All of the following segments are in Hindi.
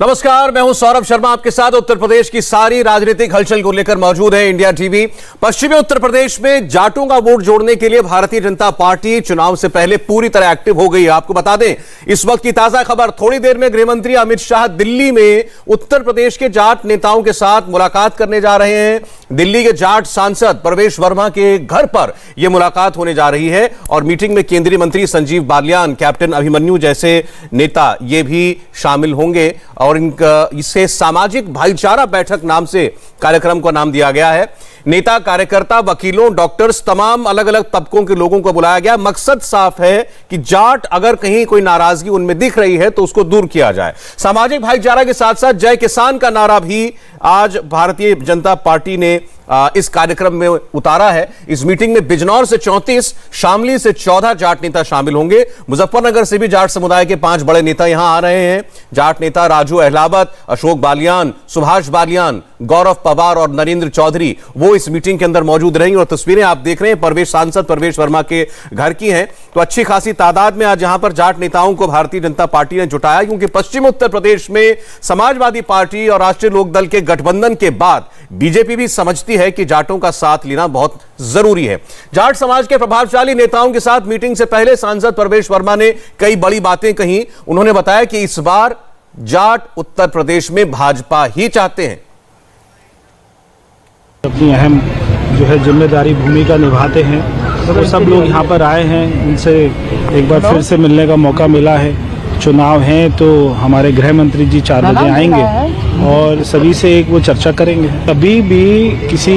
नमस्कार, मैं हूं सौरभ शर्मा आपके साथ। उत्तर प्रदेश की सारी राजनीतिक हलचल को लेकर मौजूद है इंडिया टीवी। पश्चिमी उत्तर प्रदेश में जाटों का वोट जोड़ने के लिए भारतीय जनता पार्टी चुनाव से पहले पूरी तरह एक्टिव हो गई है। आपको बता दें, इस वक्त की ताजा खबर, थोड़ी देर में गृहमंत्री अमित शाह दिल्ली में उत्तर प्रदेश के जाट नेताओं के साथ मुलाकात करने जा रहे हैं। दिल्ली के जाट सांसद प्रवेश वर्मा के घर पर यह मुलाकात होने जा रही है और मीटिंग में केंद्रीय मंत्री संजीव बालियान, कैप्टन अभिमन्यु जैसे नेता ये भी शामिल होंगे और इसे सामाजिक भाईचारा बैठक नाम से कार्यक्रम को नाम दिया गया है। नेता, कार्यकर्ता, वकीलों, डॉक्टर्स, तमाम अलग अलग तबकों के लोगों को बुलाया गया। मकसद साफ है कि जाट अगर कहीं कोई नाराजगी उनमें दिख रही है तो उसको दूर किया जाए। सामाजिक भाईचारा के साथ साथ जय किसान का नारा भी आज भारतीय जनता पार्टी ने इस कार्यक्रम में उतारा है। इस मीटिंग में बिजनौर से 34, शामली से 14 जाट नेता शामिल होंगे। मुजफ्फरनगर से भी जाट समुदाय के 5 बड़े नेता यहां आ रहे हैं। जाट नेता राजू अहलावत, अशोक बालियान, सुभाष बालियान, गौरव पवार और नरेंद्र चौधरी वो इस मीटिंग के अंदर मौजूद रहेंगे। और तस्वीरें आप देख रहे हैं सांसद प्रवेश वर्मा के घर की हैं। तो अच्छी खासी तादाद में आज यहां पर जाट नेताओं को भारतीय जनता पार्टी ने जुटाया, क्योंकि पश्चिम उत्तर प्रदेश में समाजवादी पार्टी और राष्ट्रीय लोकदल के गठबंधन के बाद बीजेपी भी समझती है कि जाटों का साथ लेना बहुत जरूरी है। जाट समाज के प्रभावशाली नेताओं के साथ मीटिंग से पहले सांसद प्रवेश वर्मा ने कई बड़ी बातें कही। उन्होंने बताया कि इस बार जाट उत्तर प्रदेश में भाजपा ही चाहते हैं। अपनी अहम जो है जिम्मेदारी भूमिका निभाते हैं, तो सब लोग यहाँ पर आए हैं। उनसे एक बार फिर से मिलने का मौका मिला है। चुनाव हैं तो हमारे गृह मंत्री जी 4 बजे आएंगे और सभी से एक वो चर्चा करेंगे। कभी भी किसी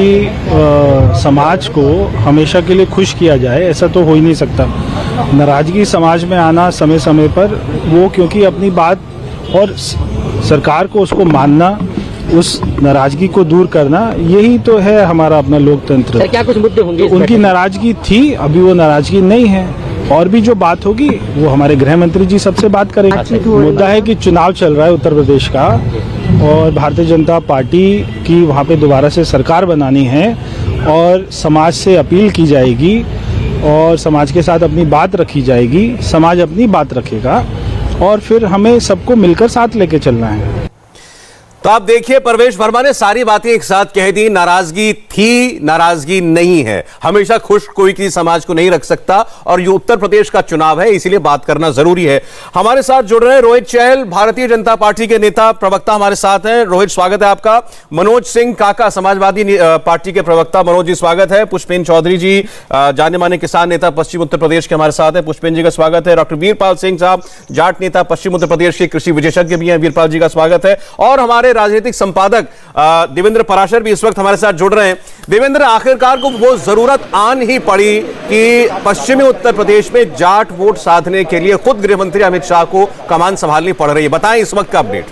समाज को हमेशा के लिए खुश किया जाए ऐसा तो हो ही नहीं सकता। नाराजगी समाज में आना समय समय पर वो, क्योंकि अपनी बात और सरकार को उसको मानना, उस नाराजगी को दूर करना, यही तो है हमारा अपना लोकतंत्र। क्या कुछ मुद्दे होंगे? तो उनकी नाराजगी थी, अभी वो नाराजगी नहीं है। और भी जो बात होगी वो हमारे गृह मंत्री जी सबसे बात करेंगे। मुद्दा है कि चुनाव चल रहा है उत्तर प्रदेश का और भारतीय जनता पार्टी की वहाँ पे दोबारा से सरकार बनानी है और समाज से अपील की जाएगी और समाज के साथ अपनी बात रखी जाएगी। समाज अपनी बात रखेगा और फिर हमें सबको मिलकर साथ लेके चलना है। तो आप देखिए, प्रवेश वर्मा ने सारी बातें एक साथ कह दी। नाराजगी थी, नाराजगी नहीं है। हमेशा खुश कोई किसी समाज को नहीं रख सकता और ये उत्तर प्रदेश का चुनाव है, इसीलिए बात करना जरूरी है। हमारे साथ जुड़ रहे हैं रोहित चहल, भारतीय जनता पार्टी के नेता प्रवक्ता हमारे साथ हैं। रोहित, स्वागत है आपका। मनोज सिंह काका, समाजवादी पार्टी के प्रवक्ता, मनोज जी स्वागत है। पुष्पेन चौधरी जी, जाने माने किसान नेता पश्चिम उत्तर प्रदेश के, हमारे साथ है। पुष्पेन जी का स्वागत है। डॉक्टर वीरपाल सिंह साहब, जाट नेता पश्चिम उत्तर प्रदेश के, कृषि विशेषज्ञ भी हैं, वीरपाल जी का स्वागत है। और हमारे राजनीतिक संपादक देवेंद्र पराशर भी इस वक्त हमारे साथ जुड़ रहे हैं। देवेंद्र, आखिरकार को वो जरूरत आन ही पड़ी कि पश्चिमी उत्तर प्रदेश में जाट वोट साधने के लिए खुद गृह मंत्री अमित शाह को कमान संभालनी पड़ रही है। बताएं इस वक्त का अपडेट।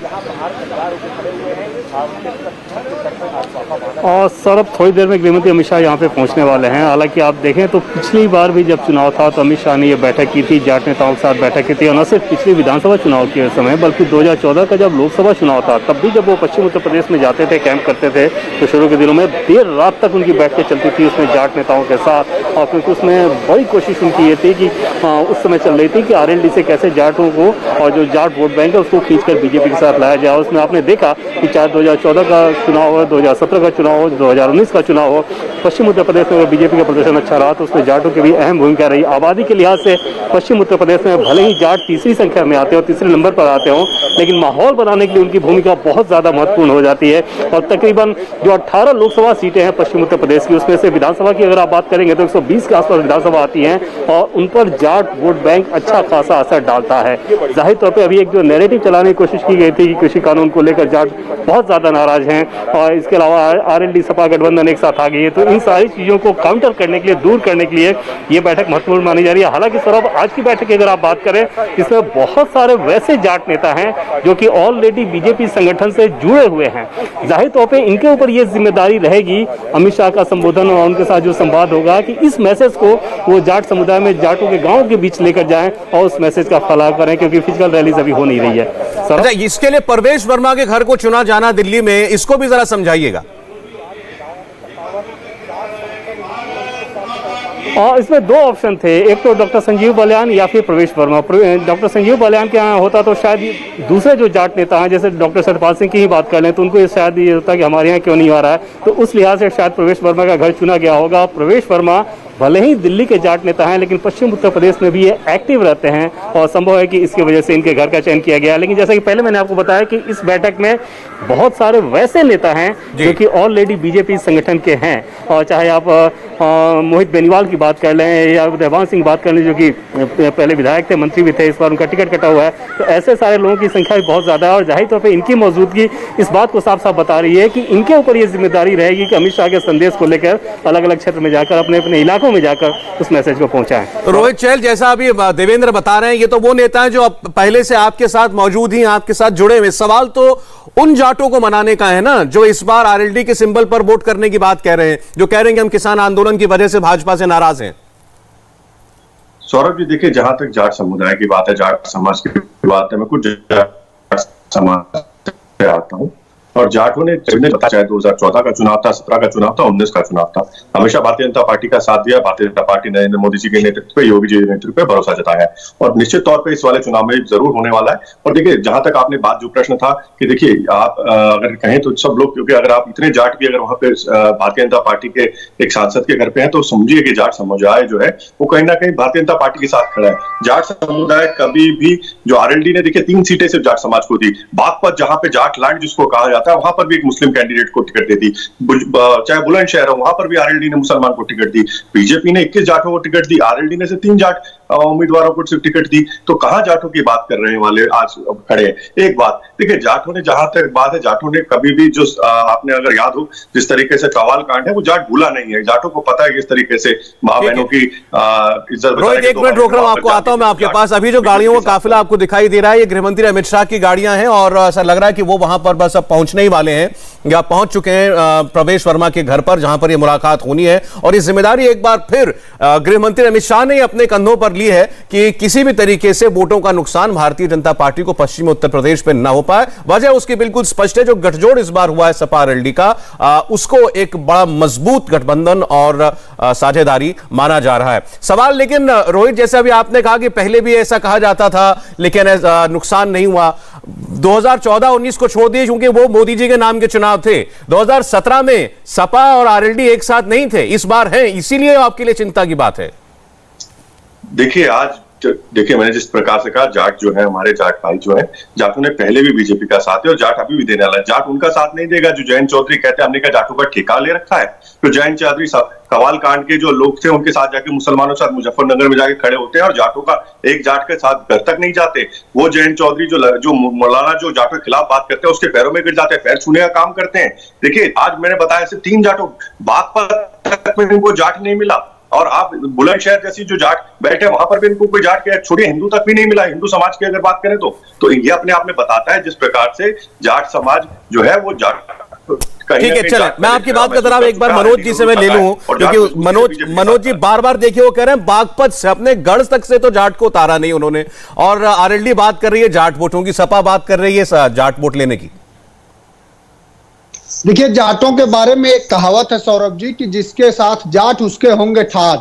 और सौरभ, थोड़ी देर में गृहमंत्री अमित शाह यहाँ पे पहुँचने वाले हैं। हालांकि आप देखें तो पिछली बार भी जब चुनाव था तो अमित शाह ने ये बैठक की थी, जाट नेताओं के साथ बैठक की थी। और न सिर्फ पिछले विधानसभा चुनाव के समय बल्कि 2014 का जब लोकसभा चुनाव था तब भी जब वो पश्चिम उत्तर प्रदेश में जाते थे, कैंप करते थे, तो शुरू के दिनों में देर रात तक उनकी बैठकें चलती थी उसमें जाट नेताओं के साथ। और क्योंकि उसमें बड़ी कोशिश उनकी ये थी कि उस समय चल रही थी कि RLD से कैसे जाटों को और जो जाट वोट बैंक है उसको खींचकर बीजेपी के साथ लाया जाए। उसमें आपने देखा कि चाहे 2014 का चुनाव हो, 2017 का चुनाव हो, 2019 का चुनाव हो, पश्चिम उत्तर प्रदेश में बीजेपी का प्रदर्शन अच्छा रहा तो उसमें जाटों की भी अहम भूमिका रही। आबादी के लिहाज से पश्चिम उत्तर प्रदेश में भले ही जाट तीसरी संख्या में आते हो, तीसरे नंबर पर आते हो, लेकिन माहौल बनाने के लिए उनकी भूमिका बहुत ज्यादा महत्वपूर्ण हो जाती है। और तकरीबन जो 18 लोकसभा सीटें हैं पश्चिम उत्तर प्रदेश की, उसमें से विधानसभा की अगर आप बात करेंगे तो 120 के आसपास विधानसभा आती हैं और उन पर जाट वोट बैंक अच्छा खासा असर डालता है। जाहिर तौर पर अभी एक जो नैरेटिव चलाने की कोशिश की गई थी कि कृषि कानून को लेकर जाट बहुत ज्यादा नाराज हैं और इसके अलावा RLD सपा गठबंधन एक साथ आ गई है, तो इन सारी चीजों को काउंटर करने के लिए, दूर करने के लिए ये बैठक महत्वपूर्ण मानी जा रही है। हालांकि सौरभ, आज की बैठक की अगर आप बात करें इसमें बहुत सारे वैसे जाट नेता हैं जो कि ऑलरेडी बीजेपी संगठन से जुड़े हुए हैं। जाहिर तौर पे इनके ऊपर ये जिम्मेदारी रहेगी अमित शाह का संबोधन और उनके साथ जो संवाद होगा कि इस मैसेज को वो जाट समुदाय में, जाटों के गाँव के बीच लेकर जाएं और उस मैसेज का फैलाव करें, क्योंकि फिजिकल रैलीज अभी हो नहीं रही है। अच्छा, इसके लिए प्रवेश वर्मा के घर को चुना जाना दिल्ली में, इसको भी जरा समझाइएगा। और इसमें दो ऑप्शन थे, एक तो डॉक्टर संजीव बालियान या फिर प्रवेश वर्मा। डॉक्टर संजीव बालियान के यहाँ होता तो शायद दूसरे जो जाट नेता हैं जैसे डॉक्टर सतपाल सिंह की ही बात कर लें तो उनको शायद ये होता कि हमारे यहाँ क्यों नहीं आ रहा है, तो उस लिहाज से शायद प्रवेश वर्मा का घर चुना गया होगा। प्रवेश वर्मा भले ही दिल्ली के जाट नेता हैं लेकिन पश्चिम उत्तर प्रदेश में भी ये एक्टिव रहते हैं और संभव है कि इसकी वजह से इनके घर का चयन किया गया। लेकिन जैसा कि पहले मैंने आपको बताया कि इस बैठक में बहुत सारे वैसे नेता हैं जो कि ऑलरेडी बीजेपी संगठन के हैं, और चाहे आप मोहित बेनीवाल की बात कर लें या देवान सिंह बात कर लें जो कि पहले विधायक थे, मंत्री भी थे, इस बार उनका टिकट कटा हुआ है, तो ऐसे सारे लोगों की संख्या भी बहुत ज़्यादा है और जाहिर तौर पर इनकी मौजूदगी इस बात को साफ साफ बता रही है कि इनके ऊपर ये जिम्मेदारी रहेगी कि अमित शाह के संदेश को लेकर अलग अलग क्षेत्र में जाकर अपने अपने इलाकों में जाकर उस मैसेज को पहुंचाएं। रोहित चहल, जैसा अभी देवेंद्र बता रहे हैं, ये तो वो नेता हैं जो पहले से आपके साथ मौजूद ही, आपके साथ जुड़े हुए। सवाल तो उन जाटों को मनाने का है ना जो इस बार आरएलडी के सिंबल पर वोट करने की बात कह रहे हैं, जो कह रहे हैं कि हम किसान आंदोलन की वजह से भाजपा से नाराज हैं। सौरभ जी देखिए, जहां तक जाट समुदाय की बात है, जाट समाज की बात है, मैं कुछ जाट समाज से आता हूं और जाटों ने चाहे 2014 का चुनाव था, 17 का चुनाव था, 19 का चुनाव था, हमेशा भारतीय जनता पार्टी का साथ दिया। भारतीय जनता पार्टी नरेंद्र मोदी जी के नेतृत्व पे, योगी जी के नेतृत्व पे भरोसा जताया है और निश्चित तौर पे इस वाले चुनाव में जरूर होने वाला है। और देखिए, जहां तक आपने बात, जो प्रश्न था कि देखिए आप अगर कहें तो सब लोग, क्योंकि अगर आप इतने जाट भी अगर वहां पे भारतीय जनता पार्टी के एक सांसद के घर पे हैं तो समझिए कि जाट समुदाय जो है वो कहीं ना कहीं भारतीय जनता पार्टी के साथ खड़ा है। जाट समुदाय कभी भी, जो आरएलडी ने देखिए 3 सीटें सिर्फ जाट समाज को दी, बागपत जहां पे जाट लैंड जिसको कहा जाता है वहां पर भी एक मुस्लिम कैंडिडेट को टिकट दे दी, चाहे बुलंदशहर हो वहां पर भी आरएलडी ने मुसलमान को टिकट दी, बीजेपी ने 21 जाटों को टिकट दी, आरएलडी ने से 3 जाट उम्मीदवारों को सिर्फ टिकट दी। तो कहां जाटों की बात कर रहे हैं वाले आज खड़े हैं। एक बात देखिए, जाटों ने, जहां तक बात है, जाटों ने कभी भी, जो आपने अगर याद हो जिस तरीके से कवाल कांड है, वो जाट भूला नहीं है। जाटों को पता है किस तरीके से मां बहनों की इज्जत। रोहित, एक मिनट रोक रहा हूं, आपको आता हूं मैं आपके पास। अभी जो गाड़ियों का काफिला आपको दिखाई दे रहा है, ये गृहमंत्री अमित शाह की गाड़ियां हैं और ऐसा लग रहा है कि वो वहां पर बस अब पहुंचने ही वाले हैं या पहुंच चुके हैं प्रवेश वर्मा के घर पर, जहां पर यह मुलाकात होनी है। और ये जिम्मेदारी एक बार फिर गृहमंत्री अमित शाह ने अपने कंधों पर ली है कि किसी भी तरीके से वोटों का नुकसान भारतीय जनता पार्टी को पश्चिमी उत्तर प्रदेश में न हो पाए। वजह उसकी बिल्कुल स्पष्ट है, जो गठजोड़ इस बार हुआ है सपा आरएलडी का, उसको एक बड़ा मजबूत गठबंधन और साझेदारी माना जा रहा है। सवाल लेकिन रोहित, जैसे अभी आपने कहा कि पहले भी ऐसा कहा जाता था लेकिन नुकसान नहीं हुआ। 2014-19 को छोड़ दिए क्योंकि वो मोदी जी के नाम के चुनाव थे। 2017 में सपा और आरएलडी एक साथ नहीं थे, इस बार हैं, इसीलिए आपके लिए चिंता की बात है। देखिए, आज देखिए मैंने जिस प्रकार से कहा, जाट जो है, हमारे जाट भाई जो है, जाटों ने पहले भी बीजेपी का साथ है और जाट अभी भी देने वाला है। जाट उनका साथ नहीं देगा जो जयंत चौधरी कहते हैं हमने क्या जाटों का ठेका ले रखा है। तो जयंत चौधरी कवाल कांड के जो लोग थे उनके साथ जाके मुसलमानों के साथ मुजफ्फरनगर में जाके खड़े होते हैं और जाटों का एक जाट के साथ घर तक नहीं जाते। वो जयंत चौधरी जो मौलाना जो जाटों के खिलाफ बात करते हैं उसके पैरों में गिर जाते हैं, पैर छूने का काम करते हैं। देखिए, आज मैंने बताया सिर्फ 3 जाटों, बागपत तक में इनको जाट नहीं मिला और आप बुलंदशहर जैसी जो जाट बैठे वहां पर भी इनको कोई जाट के छोड़िए हिंदू तक भी नहीं मिला। हिंदू समाज की अगर बात करें तो ये अपने आप में बताता है जिस प्रकार से जाट समाज जो है वो जाट। ठीक है, चलें, मैं आपकी बात का जरा एक बार मनोज जी से मैं ले लूं, क्योंकि मनोज जी बार बार देखिए वो कह रहे हैं बागपत से, अपने गढ़ तक से तो जाट को उतारा नहीं उन्होंने, और आरएलडी बात कर रही है जाट वोटों की, सपा बात कर रही है जाट वोट लेने की। देखिए, जाटों के बारे में एक कहावत है सौरभ जी कि जिसके साथ जाट उसके होंगे ठाट,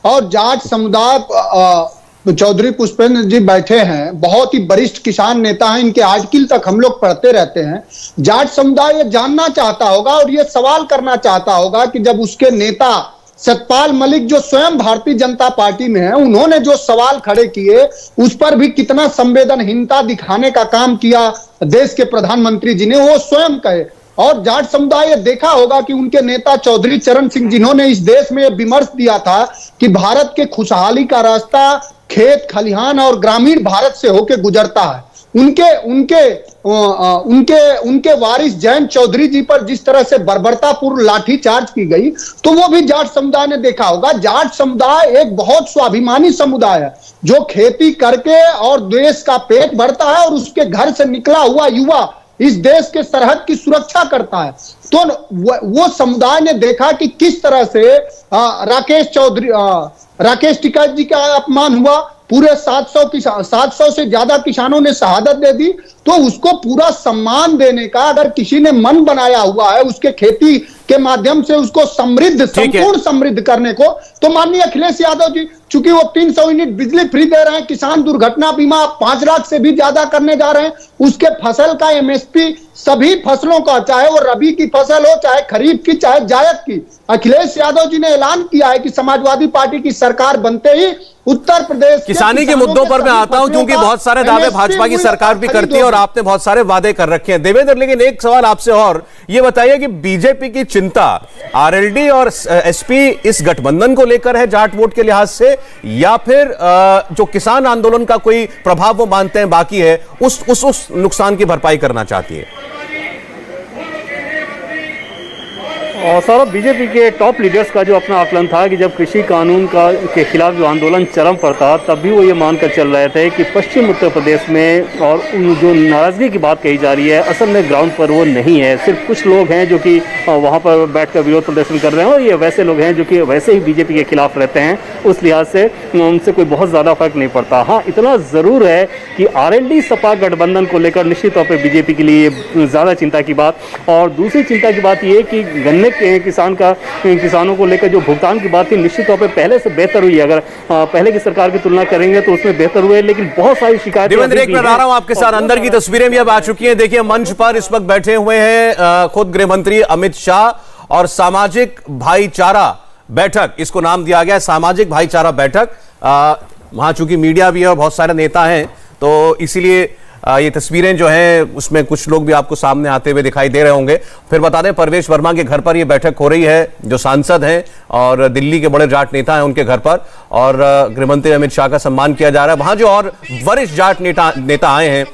और जाट समुदाय, चौधरी पुष्पेंद्र जी बैठे हैं, बहुत ही वरिष्ठ किसान नेता हैं, इनके आर्टिकल तक हम लोग पढ़ते रहते हैं। जाट समुदाय ये जानना चाहता होगा और ये सवाल करना चाहता होगा कि जब उसके नेता सतपाल मलिक जो स्वयं भारतीय जनता पार्टी में है, उन्होंने जो सवाल खड़े किए उस पर भी कितना संवेदनहीनता दिखाने का काम किया देश के प्रधानमंत्री जी ने, वो स्वयं कहे। और जाट समुदाय देखा होगा कि उनके नेता चौधरी चरण सिंह, जिन्होंने इस देश में विमर्श दिया था कि भारत के खुशहाली का रास्ता खेत खलिहान और ग्रामीण भारत से होकर गुजरता है, उनके वारिस जयंत चौधरी जी पर जिस तरह से बर्बरतापूर्ण लाठीचार्ज की गई, तो वो भी जाट समुदाय ने देखा होगा। जाट समुदाय एक बहुत स्वाभिमानी समुदाय है जो खेती करके और देश का पेट भरता है और उसके घर से निकला हुआ युवा इस देश के सरहद की सुरक्षा करता है। तो वो समुदाय ने देखा कि किस तरह से राकेश टिकैत जी का अपमान हुआ, पूरे 700 से ज्यादा किसानों ने शहादत दे दी, तो उसको पूरा सम्मान देने का अगर किसी ने मन बनाया हुआ है उसके खेती के माध्यम से उसको समृद्ध, संपूर्ण समृद्ध करने को, तो माननीय अखिलेश यादव जी, चूंकि वो 300 यूनिट बिजली फ्री दे रहे हैं, किसान दुर्घटना बीमा 5 लाख से भी ज्यादा करने जा रहे हैं, उसके फसल का एमएसपी सभी फसलों का, चाहे वो रबी की फसल हो, चाहे खरीफ की, चाहे जायद की, अखिलेश यादव जी ने ऐलान किया है कि समाजवादी पार्टी की सरकार बनते ही उत्तर प्रदेश किसानी के मुद्दों पर मैं आता हूं, क्योंकि बहुत सारे दावे भाजपा की सरकार भी करती है और आपने बहुत सारे वादे कर रखे हैं देवेंद्र। लेकिन एक सवाल आपसे और, ये बताइए कि बीजेपी की चिंता आरएलडी और एसपी इस गठबंधन को लेकर है जाट वोट के लिहाज से, या फिर जो किसान आंदोलन का कोई प्रभाव वो मानते हैं बाकी है, उस नुकसान की भरपाई करना चाहती है? और सौरभ, बीजेपी के टॉप लीडर्स का जो अपना आकलन था कि जब कृषि कानून के खिलाफ जो आंदोलन चरम पर था, तब भी वो ये मानकर चल रहे थे कि पश्चिम उत्तर प्रदेश में और जो नाराजगी की बात कही जा रही है, असल में ग्राउंड पर वो नहीं है। सिर्फ कुछ लोग हैं जो कि वहाँ पर बैठकर विरोध प्रदर्शन कर रहे हैं, और ये वैसे लोग हैं जो कि वैसे ही बीजेपी के खिलाफ रहते हैं। उस लिहाज से उनसे कोई बहुत ज़्यादा फर्क नहीं पड़ता। हाँ, इतना ज़रूर है कि आरएलडी सपा गठबंधन को लेकर निश्चित तौर पर बीजेपी के लिए ज़्यादा चिंता की बात। और दूसरी चिंता की बात ये कि गन्ने किसानों को लेकर जो भुगतान की बात थी, निश्चित तौर पे पहले से बेहतर हुई है। अगर पहले की सरकार की तुलना करेंगे तो उसमें बेहतर हुए, लेकिन बहुत सारी शिकायतें। देवेंद्र, एक मिनट आ रहा हूं आपके साथ, अंदर की तस्वीरें भी अब आ चुकी हैं। देखिए, मंच पर इस वक्त बैठे हुए हैं खुद गृह मंत्री अमित शाह, और सामाजिक भाईचारा बैठक इसको नाम दिया गया है, सामाजिक भाईचारा बैठक। वहां चूंकि मीडिया भी है और बहुत सारे नेता हैं, तो इसीलिए ये तस्वीरें जो हैं उसमें कुछ लोग भी आपको सामने आते हुए दिखाई दे रहे होंगे। फिर बता दें, परवेश वर्मा के घर पर ये बैठक हो रही है, जो सांसद हैं और दिल्ली के बड़े जाट नेता हैं उनके घर पर, और गृहमंत्री अमित शाह का सम्मान किया जा रहा है। वहां जो और वरिष्ठ जाट नेता आए हैं,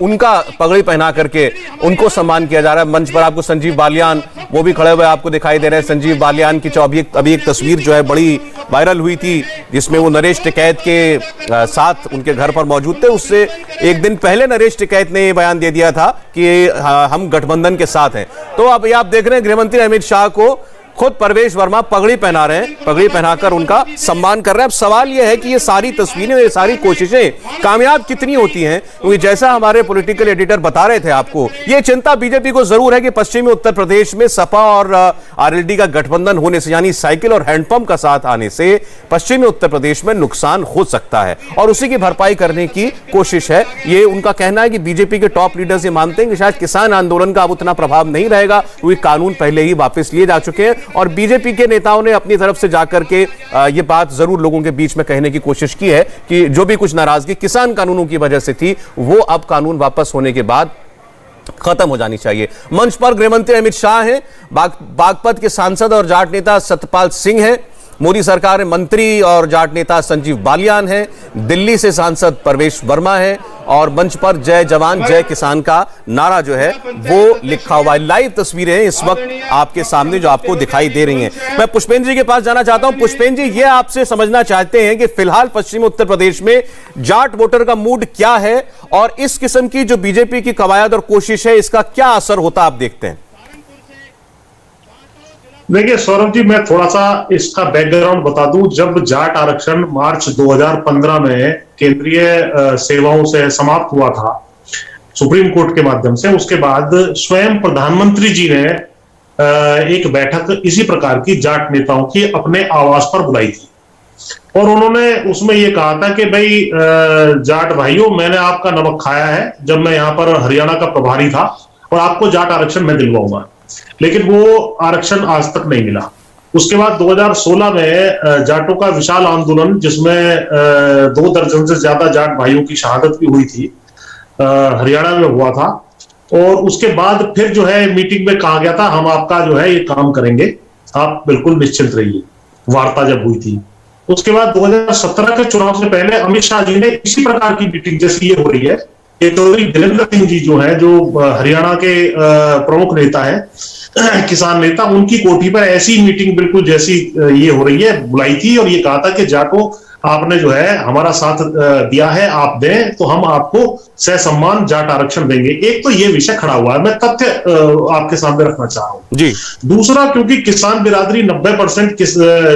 उनका पगड़ी पहना करके उनको सम्मान किया जा रहा है। मंच पर आपको संजीव बालियान वो भी खड़े हुए आपको दिखाई दे रहे हैं। संजीव बालियान की अभी एक तस्वीर जो है बड़ी वायरल हुई थी, जिसमें वो नरेश टिकैत के साथ उनके घर पर मौजूद थे। उससे एक दिन पहले नरेश टिकैत ने ये बयान दे दिया था कि हम गठबंधन के साथ हैं। तो अब ये आप देख रहे हैं गृहमंत्री अमित शाह को खुद परवेश वर्मा पगड़ी पहना रहे हैं, पगड़ी पहनाकर उनका सम्मान कर रहे हैं। अब सवाल यह है कि ये सारी तस्वीरें, ये सारी कोशिशें कामयाब कितनी होती हैं, क्योंकि जैसा हमारे पॉलिटिकल एडिटर बता रहे थे आपको, ये चिंता बीजेपी को जरूर है कि पश्चिमी उत्तर प्रदेश में सपा और आरएलडी का गठबंधन होने से, यानी साइकिल और हैंडपंप का साथ आने से पश्चिमी उत्तर प्रदेश में नुकसान हो सकता है, और उसी की भरपाई करने की कोशिश है। ये उनका कहना है कि बीजेपी के टॉप लीडर्स ये मानते हैं कि शायद किसान आंदोलन का अब उतना प्रभाव नहीं रहेगा, क्योंकि कानून पहले ही वापस लिए जा चुके हैं। और बीजेपी के नेताओं ने अपनी तरफ से जाकर के ये बात जरूर लोगों के बीच में कहने की कोशिश की है कि जो भी कुछ नाराजगी किसान कानूनों की वजह से थी, वो अब कानून वापस होने के बाद खत्म हो जानी चाहिए। मंच पर गृहमंत्री अमित शाह हैं, बागपत के सांसद और जाट नेता सत्यपाल सिंह हैं, मोदी सरकार में मंत्री और जाट नेता संजीव बालियान हैं, दिल्ली से सांसद परवेश वर्मा है, और मंच पर जय जवान जय किसान का नारा जो है वो लिखा हुआ है। लाइव तस्वीरें हैं इस वक्त आपके सामने जो आपको दिखाई दे रही हैं। मैं पुष्पेंद्र जी के पास जाना चाहता हूं। पुष्पेंद्र जी, ये आपसे समझना चाहते हैं कि फिलहाल पश्चिमी उत्तर प्रदेश में जाट वोटर का मूड क्या है, और इस किस्म की जो बीजेपी की कवायद और कोशिश है, इसका क्या असर होता आप देखते हैं? देखिए सौरभ जी, मैं थोड़ा सा इसका बैकग्राउंड बता दूं। जब जाट आरक्षण मार्च 2015 में केंद्रीय सेवाओं से समाप्त हुआ था सुप्रीम कोर्ट के माध्यम से, उसके बाद स्वयं प्रधानमंत्री जी ने एक बैठक इसी प्रकार की जाट नेताओं की अपने आवास पर बुलाई थी, और उन्होंने उसमें यह कहा था कि भाई जाट भाइयों, मैंने आपका नमक खाया है जब मैं यहाँ पर हरियाणा का प्रभारी था, और आपको जाट आरक्षण मैं दिलवाऊंगा। लेकिन वो आरक्षण आज तक नहीं मिला। उसके बाद 2016 में जाटों का विशाल आंदोलन, जिसमें 2 दर्जन से ज्यादा जाट भाइयों की शहादत भी हुई थी, हरियाणा में हुआ था। और उसके बाद फिर जो है मीटिंग में कहा गया था, हम आपका जो है ये काम करेंगे, आप बिल्कुल निश्चिंत रहिए, वार्ता जब हुई थी। उसके बाद 2017 के चुनाव से पहले अमित शाह जी ने इसी प्रकार की मीटिंग जैसी ये हो रही है, चौधरी वीरेंद्र सिंह जी जो है, जो हरियाणा के प्रमुख नेता है, किसान नेता, उनकी कोठी पर ऐसी मीटिंग बिल्कुल जैसी ये हो रही है बुलाई थी और ये कहा था कि जाटो आपने जो है हमारा साथ दिया है, आप दें तो हम आपको ससम्मान जाट आरक्षण देंगे। एक तो ये विषय खड़ा हुआ है, मैं तथ्य आपके सामने रखना चाह रहा हूं जी। दूसरा, क्योंकि किसान बिरादरी 90%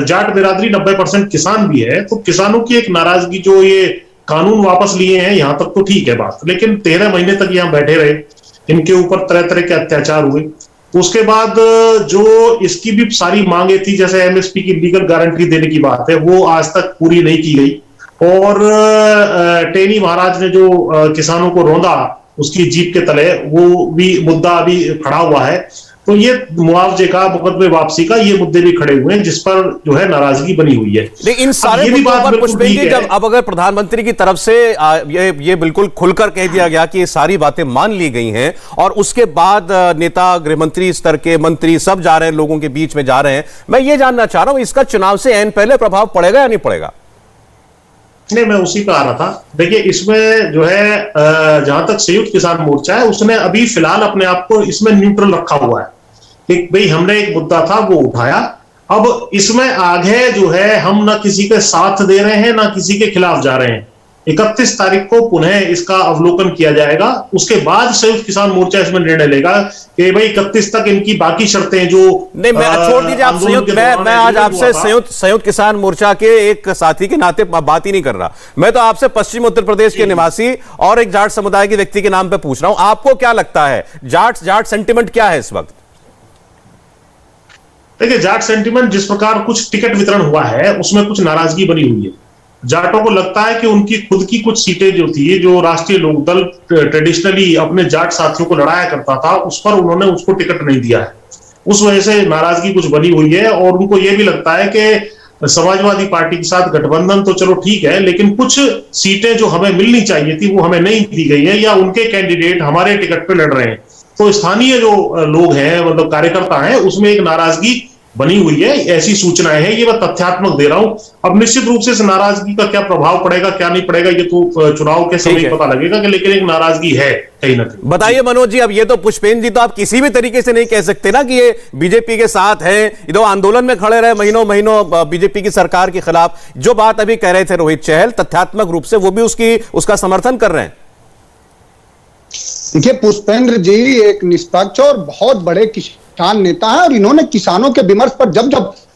जाट बिरादरी 90% किसान भी है, तो किसानों की एक नाराजगी, जो ये कानून वापस लिए हैं यहां तक तो ठीक है बात, लेकिन 13 महीने तक यहां बैठे रहे, इनके ऊपर तरह तरह के अत्याचार हुए। उसके बाद जो इसकी भी सारी मांगे थी, जैसे एमएसपी की लीगल गारंटी देने की बात है, वो आज तक पूरी नहीं की गई। और टेनी महाराज ने जो किसानों को रौंदा उसकी जीप के तले, वो भी मुद्दा अभी खड़ा हुआ है। तो ये मुआवजे का, मुकदमे वापसी का, ये मुद्दे भी खड़े हुए हैं जिस पर जो है नाराजगी बनी हुई है। लेकिन इन सारे मुद्दों पर पुष्पेंद्र जी, जब अब अगर प्रधानमंत्री की तरफ से ये बिल्कुल खुलकर कह दिया गया कि ये सारी बातें मान ली गई हैं, और उसके बाद नेता, गृहमंत्री स्तर के मंत्री सब जा रहे हैं, लोगों के बीच में जा रहे हैं, मैं ये जानना चाह रहा हूं इसका चुनाव से ऐन पहले प्रभाव पड़ेगा या नहीं पड़ेगा? नहीं, मैं उसी पे आ रहा था। देखिए, इसमें जो है जहां तक संयुक्त किसान मोर्चा है, उसने अभी फिलहाल अपने आप को इसमें न्यूट्रल रखा हुआ है कि भाई हमने एक मुद्दा था वो उठाया, अब इसमें आगे जो है हम ना किसी के साथ दे रहे हैं ना किसी के खिलाफ जा रहे हैं। 31 तारीख को पुनः इसका अवलोकन किया जाएगा, उसके बाद संयुक्त किसान मोर्चा इसमें निर्णय लेगा कि भाई 31 तक इनकी बाकी शर्तें जो नहीं, मैं छोड़ दीजिए आप संयुक्त, मैं आज आपसे संयुक्त किसान मोर्चा के एक साथी के नाते बात ही नहीं कर रहा, मैं तो आपसे पश्चिम उत्तर प्रदेश के निवासी और एक जाट समुदाय के व्यक्ति के नाम पे पूछ रहा हूं, आपको क्या लगता है जाट सेंटिमेंट क्या है इस वक्त? देखिए, जाट सेंटिमेंट जिस प्रकार कुछ टिकट वितरण हुआ है उसमें कुछ नाराजगी बनी हुई है। जाटों को लगता है कि उनकी खुद की कुछ सीटें जो थी, जो राष्ट्रीय लोकदल ट्रेडिशनली अपने जाट साथियों को लड़ाया करता था, उस पर उन्होंने उसको टिकट नहीं दिया है। उस वजह से नाराजगी कुछ बनी हुई है और उनको यह भी लगता है कि समाजवादी पार्टी के साथ गठबंधन तो चलो ठीक है, लेकिन कुछ सीटें जो हमें मिलनी चाहिए थी वो हमें नहीं दी गई है, या उनके कैंडिडेट हमारे टिकट पे लड़ रहे हैं। तो स्थानीय जो लोग हैं, मतलब कार्यकर्ता हैं, उसमें एक नाराजगी बनी हुई है, ऐसी सूचनाएं हैं, ये मैं तथ्यात्मक दे रहा हूं। अब निश्चित रूप से इस नाराजगी का क्या प्रभाव पड़ेगा क्या नहीं पड़ेगा ये तो चुनाव के समय पता लगेगा, कि लेकिन एक नाराजगी है कहीं ना कहीं। बताइए मनोज जी, अब ये तो पुष्पेंद्र जी, तो आप किसी भी तरीके से नहीं कह सकते ना कि ये बीजेपी के साथ है, ये तो आंदोलन में खड़े रहे महीनों महीनों बीजेपी की सरकार के खिलाफ। जो बात अभी कह रहे थे रोहित चहल, तथ्यात्मक रूप से वो भी उसका समर्थन कर रहे हैं। देखिए पुष्पेंद्र जी एक निष्पक्ष और बहुत बड़े किसान नेता है, और इन्होंने किसानों के विमर्श पर जब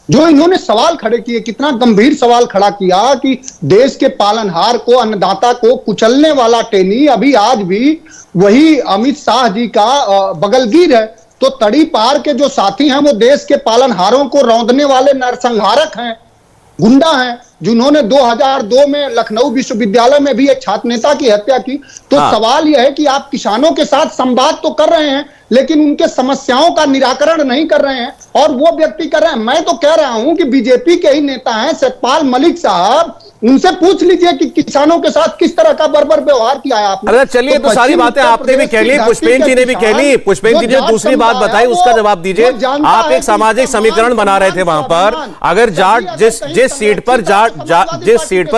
जो इन्होंने सवाल खड़े किए, कितना गंभीर सवाल खड़ा किया कि देश के पालनहार को, अन्नदाता को कुचलने वाला टेनी अभी आज भी वही अमित शाह जी का बगलगीर है। तो तड़ी पार के जो साथी हैं वो देश के पालनहारों को रौंदने वाले नरसंहारक हैं, गुंडा हैं, जिन्होंने 2002 में लखनऊ विश्वविद्यालय में भी एक छात्र नेता की हत्या की। तो सवाल यह है कि आप किसानों के साथ संवाद तो कर रहे हैं, लेकिन उनके समस्याओं का निराकरण नहीं कर रहे हैं, और वो व्यक्ति कर रहे हैं। मैं तो कह रहा हूं कि बीजेपी के ही नेता हैं सतपाल मलिक साहब, उनसे पूछ लीजिए कि किसानों के साथ किस तरह का बर्बर व्यवहार किया है आपने। अरे चलिए, तो सारी बातें आपने भी कह ली, पुष्पेंद्र जी ने भी कह ली। पुष्पेंद्र जी ने दूसरी बात बताई, उसका जवाब दीजिए। आप एक सामाजिक समीकरण बना रहे थे वहां पर, अगर जाट जिस सीट पर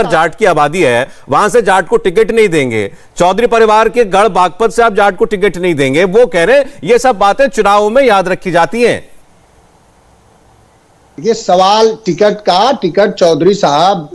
जाट की आबादी है वहां से जाट को टिकट नहीं देंगे, चौधरी परिवार के गढ़ बागपत से आप जाट को टिकट नहीं देंगे, वो कह रहे ये सब बातें चुनाव में याद रखी जाती हैं। ये सवाल टिकट चौधरी साहब,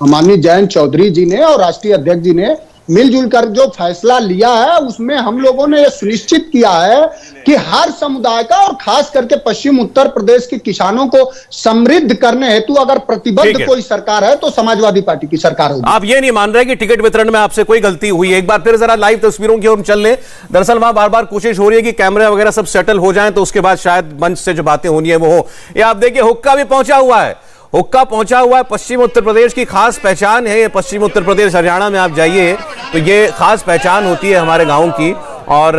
माननीय जयंत चौधरी जी ने और राष्ट्रीय अध्यक्ष जी ने मिलजुल कर जो फैसला लिया है, उसमें हम लोगों ने यह सुनिश्चित किया है कि हर समुदाय का और खास करके पश्चिम उत्तर प्रदेश के किसानों को समृद्ध करने हेतु अगर प्रतिबद्ध कोई सरकार है तो समाजवादी पार्टी की सरकार होगी। आप ये नहीं मान रहे कि टिकट वितरण में आपसे कोई गलती हुई है? एक बार फिर जरा लाइव तस्वीरों की ओर चल लें। दरअसल वहां बार बार कोशिश हो रही है कि कैमरे वगैरह सब सेटल हो जाए, तो उसके बाद शायद मंच से जो बातें होनी है वो हो। ये आप देखिए, हुक्का भी पहुंचा हुआ है, हुक्का पहुंचा हुआ है। पश्चिम उत्तर प्रदेश की खास पहचान है ये। पश्चिम उत्तर प्रदेश, हरियाणा में आप जाइए तो ये खास पहचान होती है हमारे गांव की। और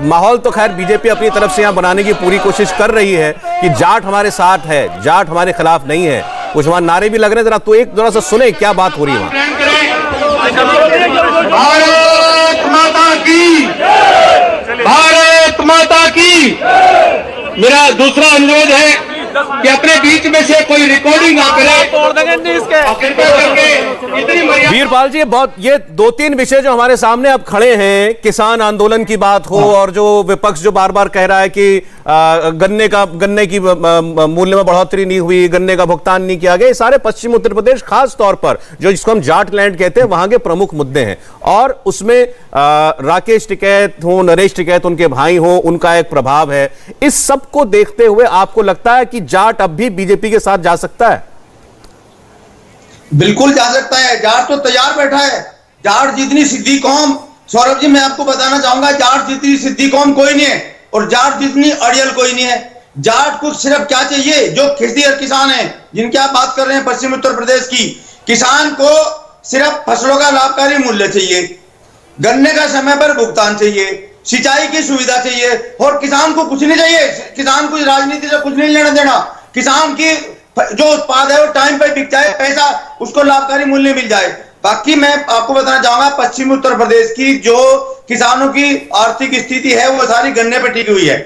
माहौल तो खैर बीजेपी अपनी तरफ से यहां बनाने की पूरी कोशिश कर रही है कि जाट हमारे साथ है, जाट हमारे खिलाफ नहीं है। कुछ वहां नारे भी लग रहे हैं, जरा तो एक जरा सा सुने क्या बात हो रही है वहां। भारत माता की, भारत माता की। मेरा दूसरा अनुरोध है कि अपने बीच में से कोई रिकॉर्डिंग ना करे। कृपया करके इतनी मर्यादा। वीरपाल जी, ये 2-3 विषय जो हमारे सामने अब खड़े हैं, किसान आंदोलन की बात हो और जो विपक्ष जो बार बार कह रहा है कि गन्ने की मूल्य में बढ़ोतरी नहीं हुई, गन्ने का भुगतान नहीं किया गया, ये सारे पश्चिम उत्तर प्रदेश खास तौर पर जो जिसको हम जाट लैंड कहते हैं वहां के प्रमुख मुद्दे हैं। और उसमें राकेश टिकैत हो, नरेश टिकैत उनके भाई हो, उनका एक प्रभाव है। इस सब को देखते हुए आपको लगता है कि जाट अब भी बीजेपी के साथ जा सकता है? बिल्कुल जा सकता है। जाट तो तैयार बैठा है। जाट जितनी सिद्धि कौम, सौरभ जी मैं आपको बताना चाहूंगा, जाट जितनी सिद्धि कौम कोई नहीं है और जाट जितनी अड़ियल कोई नहीं है। जाट को सिर्फ क्या चाहिए, जो खेतीहर किसान है जिनकी आप बात कर रहे हैं पश्चिम उत्तर प्रदेश की, किसान को सिर्फ फसलों का लाभकारी मूल्य चाहिए, गन्ने का समय पर भुगतान चाहिए, सिंचाई की सुविधा चाहिए और किसान को कुछ नहीं चाहिए। किसान को राजनीति से कुछ नहीं लेना देना। किसान की जो उत्पाद है वो टाइम पर बिक जाए, पैसा उसको लाभकारी मूल्य मिल जाए। बाकी मैं आपको बताना चाहूंगा पश्चिम उत्तर प्रदेश की जो किसानों की आर्थिक स्थिति है वो सारी गन्ने पर टिकी हुई है।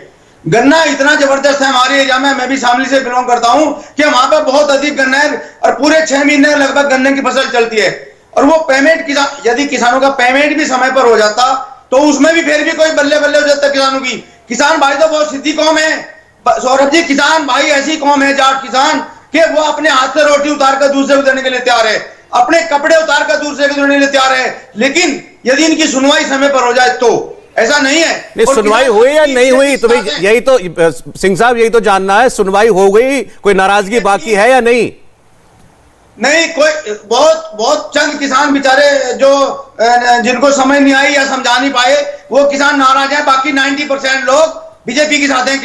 गन्ना इतना जबरदस्त है हमारे एरिया में, मैं भी शामली से बिलोंग करता हूं, कि वहां पर बहुत अधिक गन्ना है और पूरे 6 महीने लगभग गन्ने की फसल चलती है। और वो पेमेंट यदि किसानों का पेमेंट भी समय पर हो जाता तो उसमें भी फिर भी कोई बल्ले बल्ले हो जाता किसानों की। किसान भाई तो बहुत सिद्धि कौम है सौरभ जी। किसान भाई ऐसी कौम है जाट किसान कि वो अपने हाथ से रोटी उतार कर दूसरे को देने के लिए तैयार है, अपने कपड़े उतार कर दूसरे को देने के लिए तैयार है। लेकिन यदि इनकी सुनवाई समय पर हो जाए तो ऐसा नहीं है। नहीं, सुनवाई हुई या नहीं हुई तो भाई यही तो सिंह साहब यही तो जानना है, सुनवाई हो गई, कोई नाराजगी बाकी है या नहीं? नहीं, कोई बहुत चंद किसान बेचारे जो जिनको समझ नहीं आई या समझा नहीं पाए वो किसान नाराज हैं। बाकी 90% लोग बीजेपी के साथ हैं।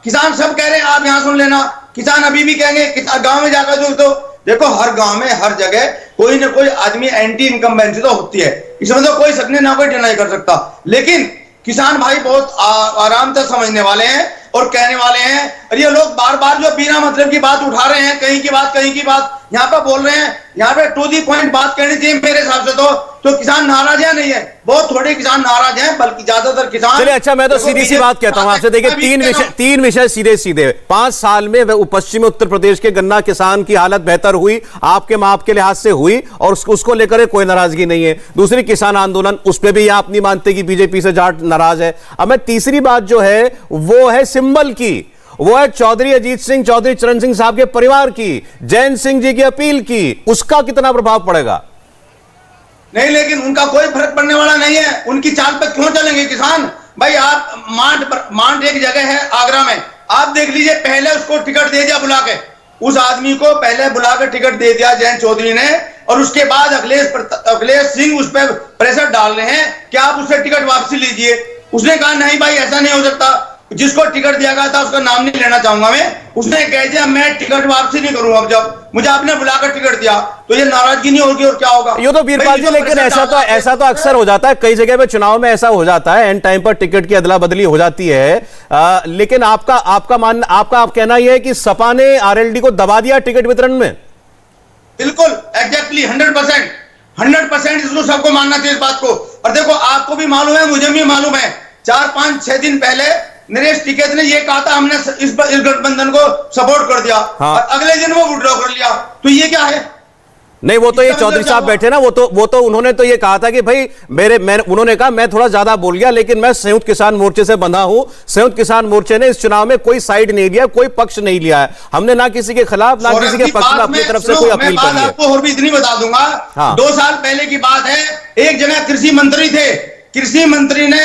किसान सब कह रहे हैं, आप यहां सुन लेना, किसान अभी भी कहेंगे गांव में जाकर तो देखो हर गांव में हर जगह कोई ना कोई आदमी एंटी इनकम्बेंसी तो होती है, इसमें तो कोई सकने ना कोई डिनाई कर सकता। लेकिन किसान भाई बहुत आराम से समझने वाले हैं और कहने वाले हैं। और ये लोग बार बार जो बिना मतलब की बात उठा रहे हैं, कहीं की बात यहाँ पे बोल रहे हैं, यहाँ पे टू दी पॉइंट बात करनी चाहिए मेरे हिसाब से। तो किसान नाराज है नहीं है, बहुत थोड़े किसान नाराज हैं, बल्कि ज्यादातर किसान। चलिए अच्छा, मैं तो सीधी सी बात कहता हूं आपसे। देखिए, तीन विषय सीधे 5 साल में पश्चिमी उत्तर प्रदेश के गन्ना किसान की हालत बेहतर हुई, आपके माप के लिहाज से हुई और उसको लेकर कोई नाराजगी नहीं है। दूसरी किसान आंदोलन, उस पर भी आप नहीं मानते कि बीजेपी से जाट नाराज है। अब मैं तीसरी बात जो है वो है सिंबल की, वो है चौधरी अजीत सिंह, चौधरी चरण सिंह साहब के परिवार की, जैन सिंह जी की अपील की, उसका कितना प्रभाव पड़ेगा? नहीं, लेकिन उनका कोई फर्क पड़ने वाला नहीं है। उनकी चाल पर क्यों चलेंगे किसान भाई? आप मांड एक जगह है आगरा में, आप देख लीजिए, पहले उसको टिकट दे दिया बुला के, उस आदमी को पहले बुला कर टिकट दे दिया जैन चौधरी ने, और उसके बाद अखिलेश सिंह उस पर प्रेशर डाल रहे हैं कि आप उससे टिकट वापसी लीजिए। उसने कहा नहीं भाई ऐसा नहीं हो सकता, जिसको टिकट दिया गया था उसका नाम नहीं लेना चाहूंगा मैं, उसने कह दिया मैं टिकट वापसी नहीं करूंगा। अब जब मुझे आपने बुलाकर टिकट दिया तो ये नाराजगी नहीं होगी और क्या होगा? ये तो वीरपाल जी, लेकिन ऐसा तो अक्सर हो जाता है, कई जगह पे चुनाव में ऐसा हो जाता है, एंड टाइम पर टिकट की अदला बदली हो जाती है। लेकिन आपका कहना यह है कि सपा ने आरएलडी को दबा दिया टिकट वितरण में? बिल्कुल, एग्जैक्टली 100% इसको सबको मानना चाहिए इस बात को। और देखो, आपको भी मालूम है, मुझे भी मालूम है, 4-5-6 दिन पहले नरेश टिकैत ने ये कहा था हमने इस गठबंधन को सपोर्ट कर दिया, हाँ। और अगले दिन वो विड्रॉ कर लिया। तो ये क्या है? नहीं, वो तो ये चौधरी साहब बैठे ना, वो तो उन्होंने तो ये कहा था कि भाई उन्होंने कहा मैं थोड़ा ज्यादा बोल गया, लेकिन मैं संयुक्त किसान मोर्चे से बंधा हूं। संयुक्त किसान मोर्चे ने इस चुनाव में कोई साइड नहीं लिया, कोई पक्ष नहीं लिया है। हमने ना किसी के खिलाफ ना किसी के पक्ष में अपनी तरफ से कोई अपील की है। आपको और भी इतनी बता दूंगा, हाँ। 2 साल पहले की बात है, एक जगह कृषि मंत्री थे, कृषि मंत्री ने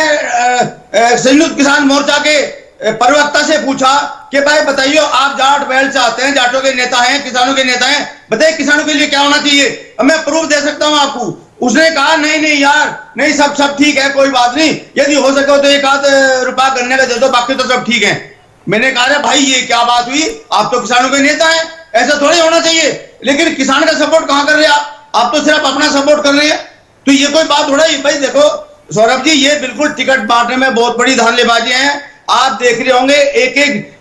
संयुक्त किसान मोर्चा के प्रवक्ता से पूछा कि भाई बताइए, आप जाट बेल्ट से आते हैं, जाटों के नेता हैं, किसानों के नेता हैं, बताइए किसानों के लिए क्या होना चाहिए, मैं प्रूफ दे सकता हूं आपको। उसने कहा नहीं यार, नहीं सब ठीक है, कोई बात नहीं, यदि हो सके तो 1-8 रुपया गन्ने का दे दो, बाकी तो सब ठीक है। मैंने कहा भाई ये क्या बात हुई, आप तो किसानों के नेता हैं, ऐसा थोड़ी होना चाहिए। लेकिन किसान का सपोर्ट कहां कर रहे हैं आप तो सिर्फ अपना सपोर्ट कर रहे हैं। तो ये कोई बात थोड़ा ही भाई। देखो सौरभ जी, ये बिल्कुल टिकट बांटने में बहुत बड़ी धांधलीबाजी है। आप देख रहे होंगे एक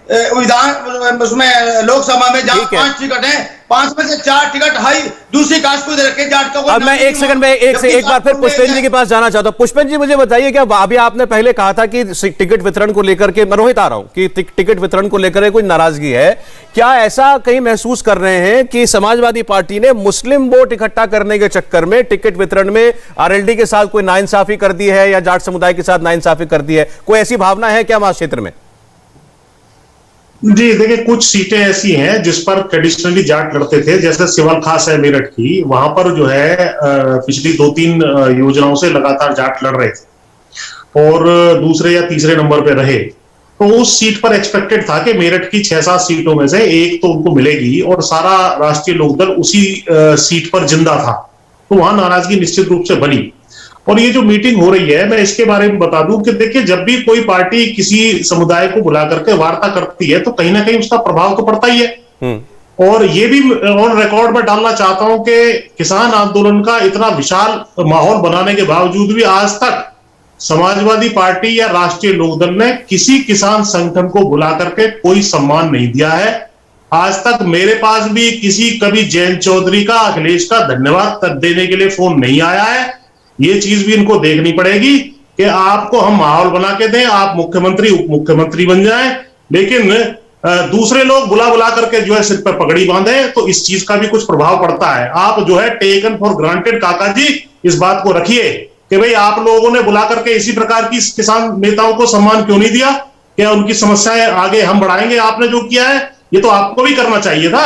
विधान उसमें लोकसभा में जहां ठीक है। 5 टिकट हैं, 5 में से 4 टिकट हाई दूसरी कास्ट को दे रखे जाट का। अब मैं एक सेकंड में एक बार फिर पुष्पेंद्र जी के पास जाना चाहता हूं। पुष्पेंद्र जी मुझे बताइए, क्या अभी आपने पहले कहा था कि टिकट वितरण को लेकर के, मैं रोहित आ रहा हूं, कि टिकट वितरण को लेकर कोई नाराजगी है, क्या ऐसा कहीं महसूस कर रहे हैं कि समाजवादी पार्टी ने मुस्लिम वोट इकट्ठा करने के चक्कर में टिकट वितरण में आरएलडी के साथ कोई नाइंसाफी कर दी है या जाट समुदाय के साथ नाइंसाफी कर दी है? कोई ऐसी भावना है क्या वहां क्षेत्र में? जी देखिए, कुछ सीटें ऐसी हैं जिस पर ट्रेडिशनली जाट लड़ते थे, जैसे सिवल खास है मेरठ की, वहां पर जो है पिछली 2-3 योजनाओं से लगातार जाट लड़ रहे थे और दूसरे या तीसरे नंबर पे रहे। तो उस सीट पर एक्सपेक्टेड था कि मेरठ की 6-7 सीटों में से एक तो उनको मिलेगी और सारा राष्ट्रीय लोकदल उसी सीट पर जिंदा था, तो वहां नाराजगी निश्चित रूप से बनी। और ये जो मीटिंग हो रही है, मैं इसके बारे में बता दूं कि देखिए, जब भी कोई पार्टी किसी समुदाय को बुला करके वार्ता करती है तो कहीं ना कहीं उसका प्रभाव तो पड़ता ही है। और ये भी ऑन रिकॉर्ड में डालना चाहता हूं कि किसान आंदोलन का इतना विशाल माहौल बनाने के बावजूद भी आज तक समाजवादी पार्टी या राष्ट्रीय लोकदल ने किसी किसान संगठन को बुला करके कोई सम्मान नहीं दिया है। आज तक मेरे पास भी कभी जयंत चौधरी का, अखिलेश का धन्यवाद देने के लिए फोन नहीं आया है। ये चीज भी इनको देखनी पड़ेगी कि आपको हम माहौल बना के दें, आप मुख्यमंत्री उप मुख्यमंत्री बन जाएं, लेकिन दूसरे लोग बुला बुला करके जो है सिर पर पगड़ी बांधे, तो इस चीज का भी कुछ प्रभाव पड़ता है। आप जो है टेकन फॉर ग्रांटेड काका जी इस बात को रखिए कि भाई आप लोगों ने बुला करके इसी प्रकार की किसान नेताओं को सम्मान क्यों नहीं दिया, क्या उनकी समस्याएं आगे हम बढ़ाएंगे। आपने जो किया है ये तो आपको भी करना चाहिए था।